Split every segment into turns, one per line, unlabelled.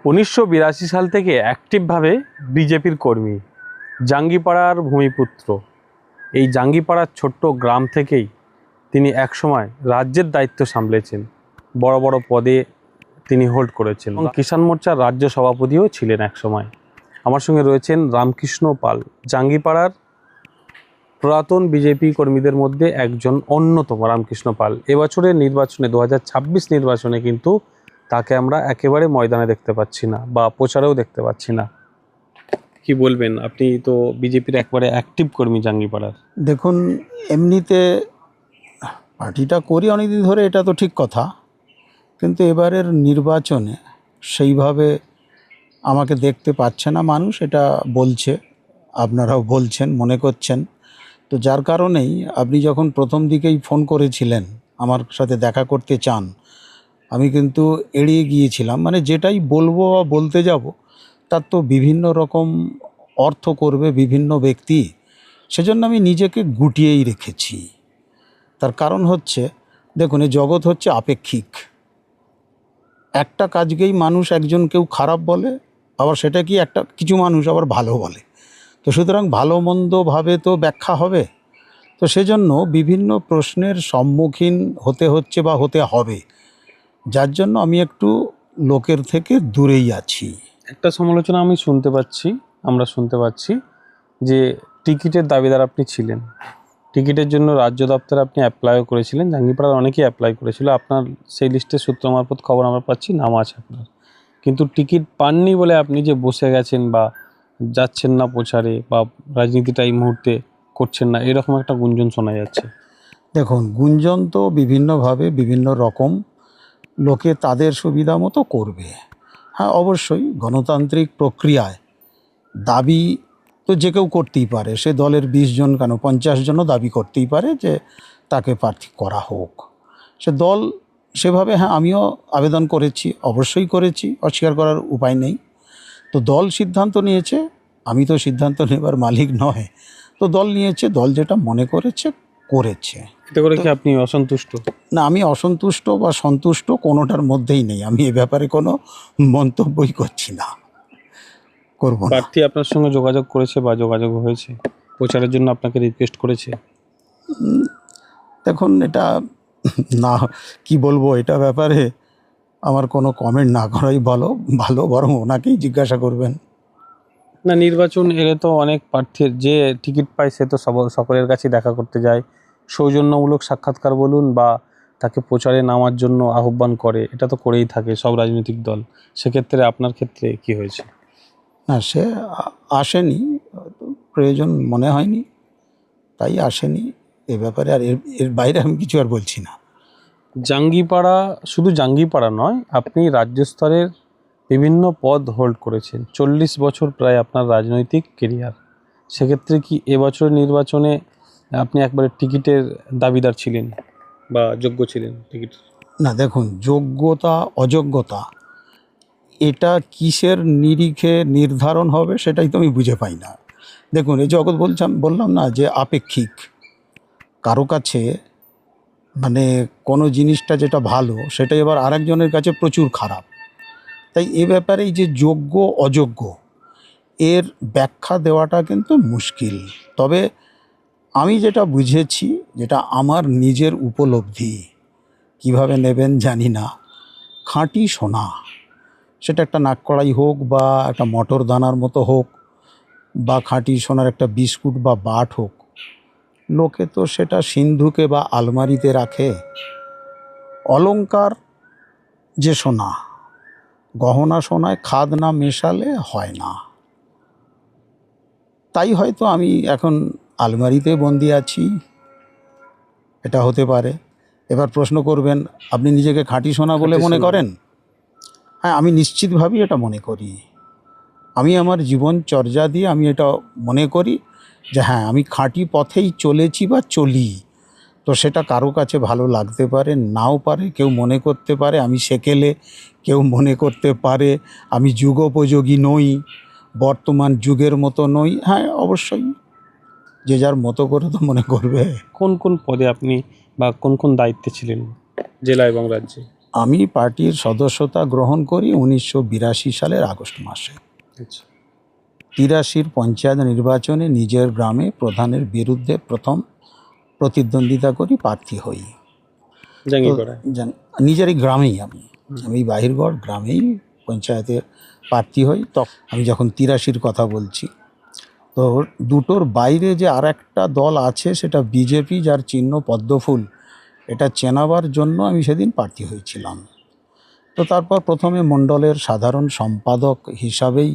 1982 সাল থেকে অ্যাক্টিভভাবে বিজেপির কর্মী, জাঙ্গিপাড়ার ভূমিপুত্র। এই জাঙ্গিপাড়ার ছোট্ট গ্রাম থেকেই তিনি একসময় রাজ্যের দায়িত্ব সামলেছেন, বড় বড় পদে তিনি হোল্ড করেছেন এবং কিষাণ মোর্চার রাজ্য সভাপতিও ছিলেন একসময়। আমার সঙ্গে রয়েছেন রামকৃষ্ণ পাল, জাঙ্গিপাড়ার পুরাতন বিজেপি কর্মীদের মধ্যে একজন অন্যতম। রামকৃষ্ণ পাল এবছরের নির্বাচনে 2026 নির্বাচনে কিন্তু তাকে আমরা একেবারে ময়দানে দেখতে পাচ্ছি না বা প্রচারেও দেখতে পাচ্ছি না। কি বলবেন? আপনি তো বিজেপির একবারে অ্যাক্টিভ কর্মী জাঙ্গিপাড়ার।
দেখুন, এমনিতে পার্টিটা করি অনেকদিন ধরে, এটা তো ঠিক কথা, কিন্তু এবারের নির্বাচনে সেইভাবে আমাকে দেখতে পাচ্ছে না মানুষ, এটা বলছে, আপনারাও বলছেন, মনে করছেন। তো যার কারণেই আপনি যখন প্রথম দিকেই ফোন করেছিলেন আমার সাথে দেখা করতে চান, আমি কিন্তু এড়িয়ে গিয়েছিলাম। মানে যেটাই বলবো বা বলতে যাব তার তো বিভিন্ন রকম অর্থ করবে বিভিন্ন ব্যক্তি, সেজন্য আমি নিজেকে গুটিয়েই রেখেছি। তার কারণ হচ্ছে, দেখুন, এই জগৎ হচ্ছে আপেক্ষিক। একটা কাজকেই মানুষ একজন কেউ খারাপ বলে, আবার সেটা কি কিছু মানুষ আবার ভালো বলে। তো সুতরাং ভালো মন্দভাবে তো ব্যাখ্যা হবে। তো সেজন্য বিভিন্ন প্রশ্নের সম্মুখীন হতে হচ্ছে বা হতে হবে, যার জন্য আমি একটু লোকের থেকে দূরেই আছি।
একটা সমালোচনা আমরা শুনতে পাচ্ছি যে টিকিটের দাবিদার আপনি ছিলেন, টিকিটের জন্য রাজ্য দপ্তরে আপনি অ্যাপ্লাইও করেছিলেন, জাঙ্গিপাড়ার অনেকেই অ্যাপ্লাই করেছিল, আপনার সেই লিস্টের সূত্র মারফত খবর আমরা পাচ্ছি নাম আছে আপনার, কিন্তু টিকিট পাননি বলে আপনি যে বসে গেছেন বা যাচ্ছেন না প্রচারে বা রাজনীতিটা এই মুহূর্তে করছেন না, এরকম একটা গুঞ্জন শোনা যাচ্ছে।
দেখুন, গুঞ্জন তো বিভিন্নভাবে বিভিন্ন রকম লোকে তাদের সুবিধা মতো করবে। হ্যাঁ, অবশ্যই গণতান্ত্রিক প্রক্রিয়ায় দাবি তো যে কেউ করতেই পারে। সে দলের 20 জন কেন 50 জনও দাবি করতেই পারে যে তাকে প্রার্থী করা হোক। সে দল সেভাবে, হ্যাঁ, আমিও আবেদন করেছি, অবশ্যই করেছি, অস্বীকার করার উপায় নেই। তো দল সিদ্ধান্ত নিয়েছে, আমি তো সিদ্ধান্ত নেবার মালিক নয়। তো দল নিয়েছে, দল যেটা মনে করেছে করেছে।
এতে করে কি আপনি অসন্তুষ্ট?
না, আমি অসন্তুষ্ট বা সন্তুষ্ট কোনোটার মধ্যেই নেই। আমি এ ব্যাপারে কোনো মন্তব্যই করছি না, করব না।
প্রার্থী আপনার সঙ্গে যোগাযোগ করেছে বা যোগাযোগ হয়েছে, প্রচারের জন্য আপনাকে রিকোয়েস্ট করেছে?
দেখুন, এটা না, কি বলবো, এটা ব্যাপারে আমার কোনো কমেন্ট না করাই ভালো, বরং ওনাকেই জিজ্ঞাসা করবেন।
না, নির্বাচন এলে তো অনেক প্রার্থীর যে টিকিট পায় সে তো সকলের কাছে দেখা করতে যায়, সৌজন্যমূলক সাক্ষাৎকার বলুন বা তাকে প্রচারে নামার জন্য আহ্বান করে, এটা তো করেই থাকে সব রাজনৈতিক দল। সেক্ষেত্রে আপনার ক্ষেত্রে কি হয়েছে?
না, সে আসেনি, প্রয়োজন মনে হয়নি, তাই আসেনি। এ ব্যাপারে আর এর বাইরে আমি কিছু আর বলছি না।
জাঙ্গিপাড়া, শুধু জাঙ্গিপাড়া নয়, আপনি রাজ্য স্তরের বিভিন্ন পদ হোল্ড করেছেন, 40 বছর প্রায় আপনার রাজনৈতিক কেরিয়ার। সেক্ষেত্রে কি এবছর নির্বাচনে আপনি একবারে টিকিটের দাবিদার ছিলেন বা যোগ্য ছিলেন টিকিট?
না, দেখুন, যোগ্যতা অযোগ্যতা এটা কিসের নিরিখে নির্ধারণ হবে সেটাই তো আমি বুঝে পাই না। দেখুন, এই জগৎ বললাম না যে আপেক্ষিক। কারো কাছে মানে কোনো জিনিসটা যেটা ভালো সেটাই আবার আরেকজনের কাছে প্রচুর খারাপ। তাই এ ব্যাপারে এই যে যোগ্য অযোগ্য এর ব্যাখ্যা দেওয়াটা কিন্তু মুশকিল। তবে আমি যেটা বুঝেছি, যেটা আমার নিজের উপলব্ধি, কিভাবে নেবেন জানি না, খাঁটি সোনা, সেটা একটা নাককড়াই হোক বা একটা মটর দানার মতো হোক বা খাঁটি সোনার একটা বিস্কুট বা বাট হোক, লোকে তো সেটা সিন্ধুকে বা আলমারিতে রাখে। অলংকার যে সোনা, গহনা সোনায় খাদ না মেশালে হয় না। তাই হয়তো আমি এখন আলমারিতে বন্দি আছি, এটা হতে পারে। এবার প্রশ্ন করবেন, আপনি নিজেকে খাঁটি সোনা বলে মনে করেন? হ্যাঁ, আমি নিশ্চিতভাবেই এটা মনে করি। আমি আমার জীবনচর্যা দিয়ে আমি এটা মনে করি যে হ্যাঁ, আমি খাঁটি পথেই চলেছি বা চলি। তো সেটা কারো কাছে ভালো লাগতে পারে, নাও পারে। কেউ মনে করতে পারে আমি সেকেলে, কেউ মনে করতে পারে আমি যুগোপযোগী নই, বর্তমান যুগের মতো নই। হ্যাঁ, অবশ্যই যে যার মতো করে তো মনে করবে।
কোন কোন পদে আপনি বা কোন কোন দায়িত্বে ছিলেন জেলা এবং রাজ্যে?
আমি পার্টির সদস্যতা গ্রহণ করি 1982 সালের আগস্ট মাসে।
আচ্ছা।
83 পঞ্চায়েত নির্বাচনে নিজের গ্রামে প্রধানের বিরুদ্ধে প্রথম প্রতিদ্বন্দ্বিতা করি, প্রার্থী হই। তো
জাঙ্গিপাড়ায়।
নিজেরই গ্রামেই আমি বাহিরগড় গ্রামেই পঞ্চায়েতের প্রার্থী হই। আমি যখন 83-র কথা বলছি, তো দুটোর বাইরে যে আর একটা দল আছে সেটা বিজেপি, যার চিহ্ন পদ্মফুল, এটা চেনাবার জন্য আমি সেদিন প্রার্থী হয়েছিলাম। তো তারপর প্রথমে মণ্ডলের সাধারণ সম্পাদক হিসাবেই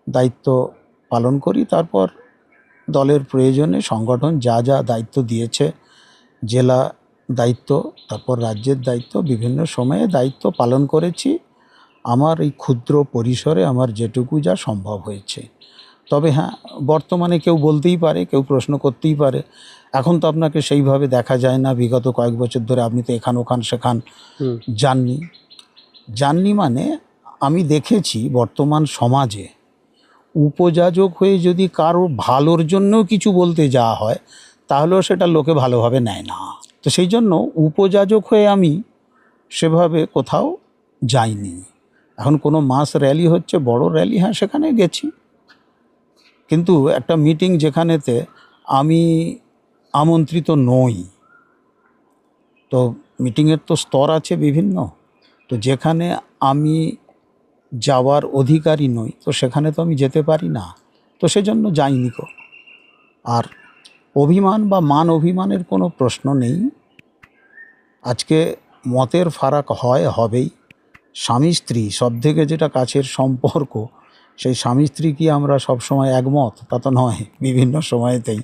দায়িত্ব পালন করি। তারপর দলের প্রয়োজনে সংগঠন যা যা দায়িত্ব দিয়েছে, জেলা দায়িত্ব, তারপর রাজ্যের দায়িত্ব, বিভিন্ন সময়ে দায়িত্ব পালন করেছি। আমার এই ক্ষুদ্র পরিসরে আমার যেটুকু যা সম্ভব হয়েছে। তবে হ্যাঁ, বর্তমানে কেউ বলতেই পারে, কেউ প্রশ্ন করতেই পারে, এখন তো আপনাকে সেইভাবে দেখা যায় না, বিগত কয়েক বছর ধরে আপনি তো এখান ওখান সেখান যাননি। মানে আমি দেখেছি বর্তমান সমাজে উপযাজক হয়ে যদি কারো ভালোর জন্যও কিছু বলতে যাওয়া হয়, তাহলেও সেটা লোকে ভালোভাবে নেয় না। তো সেই জন্য উপযাজক হয়ে আমি সেভাবে কোথাও যাইনি। এখন কোনো মাস র্যালি হচ্ছে, বড় র্যালি, হ্যাঁ সেখানে গেছি, কিন্তু একটা মিটিং যেখানেতে আমি আমন্ত্রিত নই, তো মিটিংয়ের তো স্তর আছে বিভিন্ন, তো যেখানে আমি যাওয়ার অধিকারী নই, তো সেখানে তো আমি যেতে পারি না, তো সেজন্য যাইনি কো। আর অভিমান বা মান অভিমানের কোনো প্রশ্ন নেই। আজকে মতের ফারাক হবেই। স্বামী স্ত্রী সবথেকে যেটা কাছের সম্পর্ক, সেই স্বামী স্ত্রী কি আমরা সবসময় একমত? তা তো নয়, বিভিন্ন সময়েতেই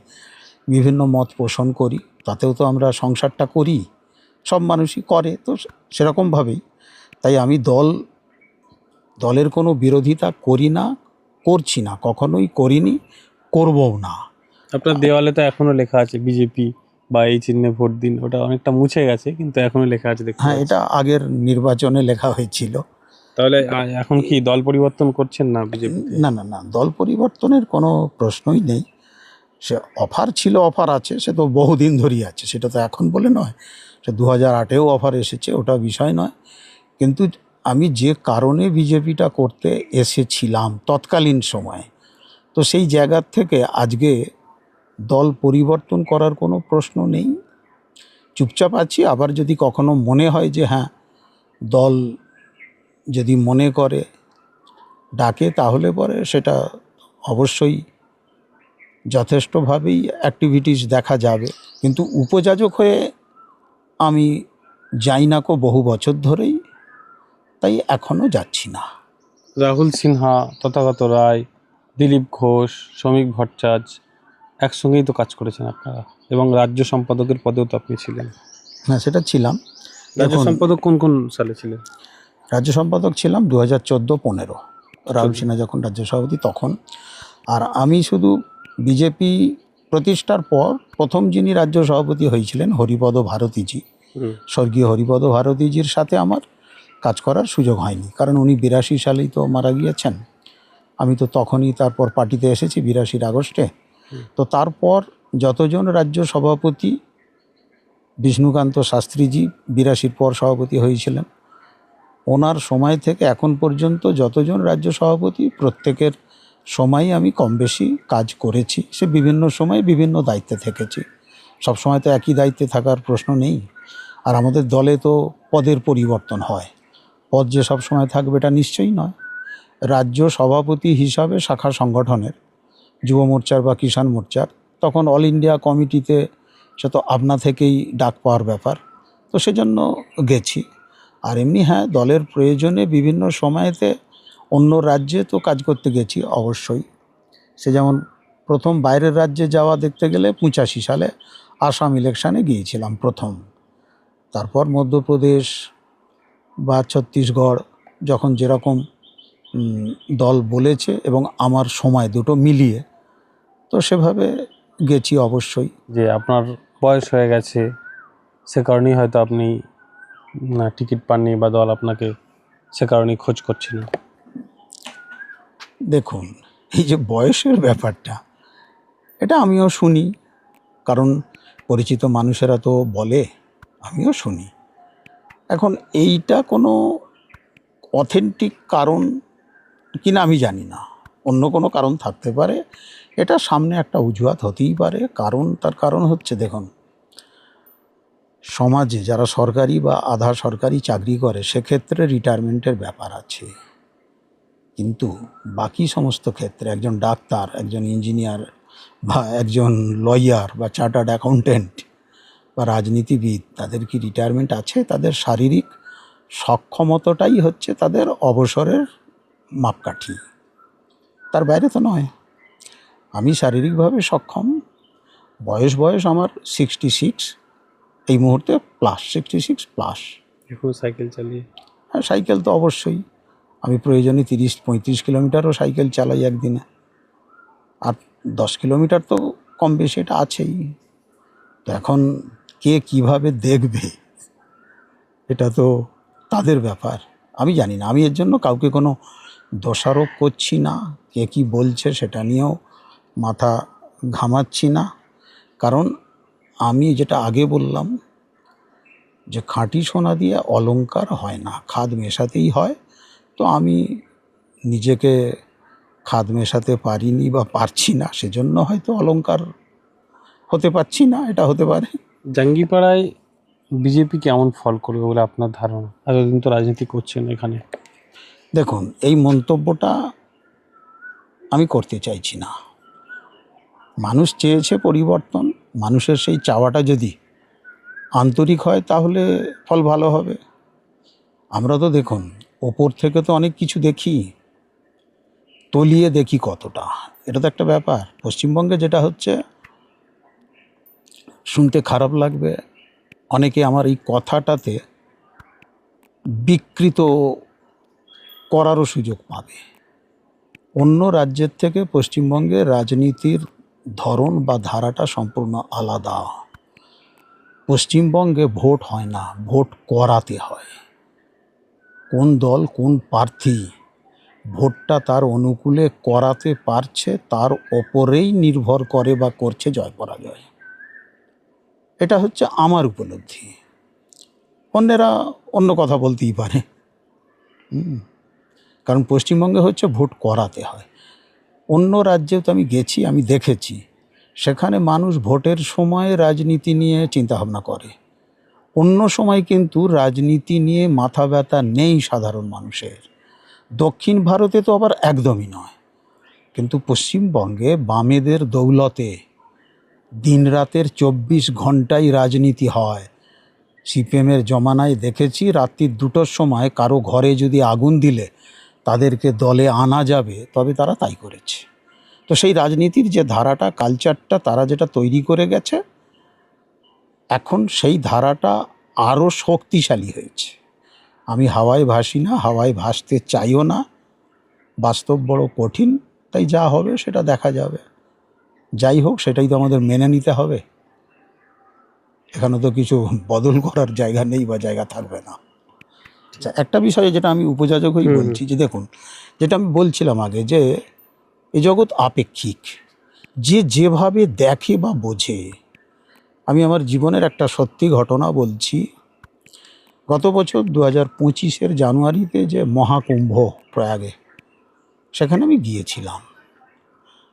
বিভিন্ন মত পোষণ করি, তাতেও তো আমরা সংসারটা করি, সব মানুষই করে, তো সেরকমভাবেই। তাই আমি দলের কোনো বিরোধিতা করি না, করছি না, কখনোই করিনি, করবও না।
আপনার দেওয়ালে তো এখনো লেখা আছে বিজেপি বা এই চিহ্নে ভোট দিন, ওটা অনেকটা মুছে গেছে কিন্তু এখনো লেখা আছে দেখতে
হ্যাঁ,
পাচ্ছি।
এটা আগের নির্বাচনে লেখা হয়েছিল।
তাহলে এখন কি দল পরিবর্তন করছেন না বিজেপিতে?
না না না, দল পরিবর্তনের কোনো প্রশ্নই নেই। সে অফার ছিল, অফার আছে, সে তো বহুদিন ধরেই আছে, সেটা তো এখন বলে নয়, সে 2008-এও অফার এসেছে, ওটা বিষয় নয়। কিন্তু আমি যে কারণে বিজেপিটা করতে এসেছিলাম তৎকালীন সময়ে, তো সেই জায়গার থেকে আজকে দল পরিবর্তন করার কোনো প্রশ্ন নেই। চুপচাপ আছি। আবার যদি কখনো মনে হয় যে হ্যাঁ, দল যদি মনে করে ডাকে, তাহলে পরে সেটা অবশ্যই যথেষ্টভাবেই অ্যাক্টিভিটিস দেখা যাবে। কিন্তু উপযাজক হয়ে আমি যাই না কো বহু বছর ধরেই, তাই এখনও যাচ্ছি না।
রাহুল সিনহা, তথাগত রায়, দিলীপ ঘোষ, শ্রমিক ভট্টাচার্য একসঙ্গেই তো কাজ করেছেন আপনারা, এবং রাজ্য সম্পাদকের পদেও তো আপনি ছিলেন।
হ্যাঁ, সেটা ছিলাম।
রাজ্য
দেখুন,
সম্পাদক কোন কোন সালে ছিলেন?
রাজ্য সম্পাদক ছিলাম 2014-15, রাহুল সিনহা যখন রাজ্য সভাপতি তখন। আর আমি শুধু বিজেপি প্রতিষ্ঠার পর প্রথম যিনি রাজ্য সভাপতি হয়েছিলেন হরিপদ ভারতীজি, স্বর্গীয় হরিপদ ভারতীজির সাথে আমার কাজ করার সুযোগ হয়নি, কারণ উনি 82 সালেই তো মারা গিয়েছেন। আমি তো তখনই তারপর পার্টিতে এসেছি 82 আগস্টে। তো তারপর যতজন রাজ্য সভাপতি, বিষ্ণুকান্ত শাস্ত্রীজি 82 পর সভাপতি হয়েছিলেন, ওনার সময় থেকে এখন পর্যন্ত যতজন রাজ্য সভাপতি, প্রত্যেকের সময়ই আমি কম বেশি কাজ করেছি। সে বিভিন্ন সময়ে বিভিন্ন দায়িত্বে থেকেছি, সব সময় তো একই দায়িত্বে থাকার প্রশ্ন নেই। আর আমাদের দলে তো পদের পরিবর্তন হয়, পদ যে সব সময় থাকবে এটা নিশ্চয়ই নয়। রাজ্য সভাপতি হিসাবে শাখা সংগঠনের, যুব মোর্চার বা কিষাণ মোর্চার, তখন অল ইন্ডিয়া কমিটিতে সে তো আপনা থেকেই ডাক পাওয়ার ব্যাপার, তো সেজন্য গেছি। আর এমনি হ্যাঁ, দলের প্রয়োজনে বিভিন্ন সময়েতে অন্য রাজ্যে তো কাজ করতে গেছি অবশ্যই। সে যেমন প্রথম বাইরের রাজ্যে যাওয়া দেখতে গেলে 85 সালে আসাম ইলেকশানে গিয়েছিলাম প্রথম। তারপর মধ্যপ্রদেশ বা ছত্তিশগড়, যখন যেরকম দল বলেছে এবং আমার সময় দুটো মিলিয়ে, তো সেভাবে গেছি অবশ্যই।
যে আপনার বয়স হয়ে গেছে, সে কারণেই হয়তো আপনি টিকিট পাননি বা দল আপনাকে সে কারণেই খোঁজ করছে না।
দেখুন, এই যে বয়সের ব্যাপারটা, এটা আমিও শুনি, কারণ পরিচিত মানুষেরা তো বলে, আমিও শুনি। এখন এইটা কোনো অথেন্টিক কারণ কিনা আমি জানি না, অন্য কোনো কারণ থাকতে পারে, এটা সামনে একটা অজুহাত হতেই পারে। তার কারণ হচ্ছে, দেখুন, সমাজে যারা সরকারি বা আধা সরকারি চাকরি করে সেক্ষেত্রে রিটায়ারমেন্টের ব্যাপার আছে, কিন্তু বাকি সমস্ত ক্ষেত্রে একজন ডাক্তার, একজন ইঞ্জিনিয়ার বা একজন লয়ার বা চার্টার্ড অ্যাকাউন্টেন্ট বা রাজনীতিবিদ, তাদের কি রিটায়ারমেন্ট আছে? তাদের শারীরিক সক্ষমতাটাই হচ্ছে তাদের অবসরের মাপকাঠি, তার বাইরে তো নয়। আমি শারীরিকভাবে সক্ষম, বয়স আমার 66 এই মুহূর্তে, প্লাস 66+।
এখন সাইকেল চালিয়ে?
হ্যাঁ, সাইকেল তো অবশ্যই, আমি প্রয়োজনে 30-35 কিলোমিটারও সাইকেল চালাই একদিনে, আর 10 কিলোমিটার তো কম বেশি এটা আছেই। তো এখন কে কিভাবে দেখবে এটা তো তাদের ব্যাপার, আমি জানি না। আমি এর জন্য কাউকে কোনো দোষারোপ করছি না, কে কি বলছে সেটা নিয়েও মাথা ঘামাচ্ছি না, কারণ আমি যেটা আগে বললাম যে খাঁটি সোনা দিয়ে অলংকার হয় না, খাদ মেশাতেই হয়। তো আমি নিজেকে খাদ মেশাতে পারিনি বা পারছি না, সেজন্য হয়তো অলংকার হতে পারছি না, এটা হতে পারে।
জাঙ্গিপাড়ায় বিজেপি কেমন ফল করবে বলে আপনার ধারণা? এতদিন তো রাজনীতি করছেন এখানে।
দেখুন, এই মন্তব্যটা আমি করতে চাইছি না। মানুষ চেয়েছে পরিবর্তন, মানুষের সেই চাওয়াটা যদি আন্তরিক হয় তাহলে ফল ভালো হবে। আমরা তো দেখুন ওপর থেকে তো অনেক কিছু দেখি, তলিয়ে দেখি কতটা, এটা তো একটা ব্যাপার। পশ্চিমবঙ্গে যেটা হচ্ছে, শুনতে খারাপ লাগবে, অনেকে আমার এই কথাটাতে বিকৃত করারও সুযোগ পাবে। অন্য রাজ্যের থেকে পশ্চিমবঙ্গের রাজনীতির ধরন বা ধারাটা সম্পূর্ণ আলাদা। পশ্চিমবঙ্গে ভোট হয় না, ভোট করাতে হয়। কোন দল কোন প্রার্থী ভোটটা তার অনুকূলে করাতে পারছে তার ওপরেই নির্ভর করে বা করছে জয় পরাজয়। এটা হচ্ছে আমার উপলব্ধি, অন্যেরা অন্য কথা বলতেই পারে। কারণ পশ্চিমবঙ্গে হচ্ছে ভোট করাতে হয়। অন্য রাজ্যেও তো আমি গেছি, আমি দেখেছি, সেখানে মানুষ ভোটের সময় রাজনীতি নিয়ে চিন্তাভাবনা করে, অন্য সময় কিন্তু রাজনীতি নিয়ে মাথা ব্যথা নেই সাধারণ মানুষের। দক্ষিণ ভারতে তো আবার একদমই নয়, কিন্তু পশ্চিমবঙ্গে বামেদের দৌলতে দিনরাতের 24 ঘন্টাই রাজনীতি হয়। সিপিএমের জমানায় দেখেছি রাত্রি 2টোর সময় কারো ঘরে যদি আগুন দিলে তাদেরকে দলে আনা যাবে, তবে তারা তাই করেছে। তো সেই রাজনীতির যে ধারাটা, কালচারটা তারা যেটা তৈরি করে গেছে, এখন সেই ধারাটা আরও শক্তিশালী হয়েছে। আমি হাওয়ায় ভাসি না, হাওয়ায় ভাসতে চাইও না, বাস্তব বড় কঠিন, তাই যা হবে সেটা দেখা যাবে। যাই হোক, সেটাই তো আমাদের মেনে নিতে হবে, এখানে তো কিছু বদল করার জায়গা নেই বা জায়গা থাকবে না। আচ্ছা, একটা বিষয়ে যেটা আমি উপযাজক হয়ে বলছি, যে দেখুন, যেটা আমি বলছিলাম আগে, যে এই জগৎ আপেক্ষিক, যে যেভাবে দেখে বা বোঝে। আমি আমার জীবনের একটা সত্যি ঘটনা বলছি। গত বছর 2025-এর জানুয়ারিতে যে মহাকুম্ভ প্রয়াগে, সেখানে আমি গিয়েছিলাম।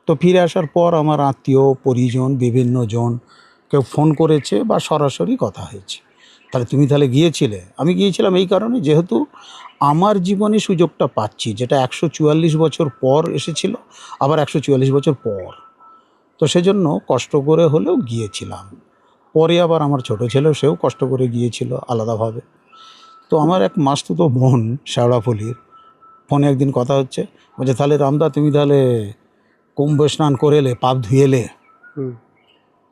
তো ফিরে আসার পর আমার আত্মীয় পরিজন বিভিন্ন জন কেউ ফোন করেছে বা সরাসরি কথা হয়েছে, তাহলে তুমি তাহলে গিয়েছিলে? আমি গিয়েছিলাম এই কারণে, যেহেতু আমার জীবনে সুযোগটা পাচ্ছি, যেটা 144 বছর পর এসেছিল, আবার 144 বছর পর। তো সেজন্য কষ্ট করে হলেও গিয়েছিলাম। পরে আবার আমার ছোট ছেলেও, সেও কষ্ট করে গিয়েছিল আলাদাভাবে। তো আমার এক মাসতুতো বোন শেওড়াফুলির, ফোনে একদিন কথা হচ্ছে, বলছে তাহলে রামদা তুমি তাহলে কুম্ভ স্নান করে এলে, পাপ ধুয়ে এলে?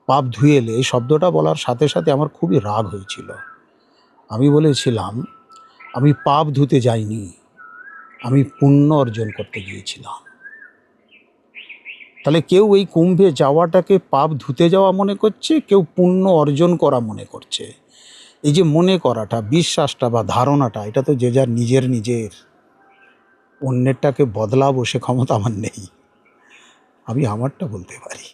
পাপ ধুয়ে এলে এই শব্দটা বলার সাথে সাথে আমার খুবই রাগ হয়েছিল। আমি বলেছিলাম, আমি পাপ ধুতে যাইনি, আমি পুণ্য অর্জন করতে গিয়েছিলাম। তাহলে কেউ এই কুম্ভে যাওয়াটাকে পাপ ধুতে যাওয়া মনে করছে, কেউ পুণ্য অর্জন করা মনে করছে। এই যে মনে করাটা, বিশ্বাসটা বা ধারণাটা, এটা তো যে যার নিজের। অন্যেরটাকে বদলাবো সে ক্ষমতা আমার নেই, আমি আমারটা বলতে পারি।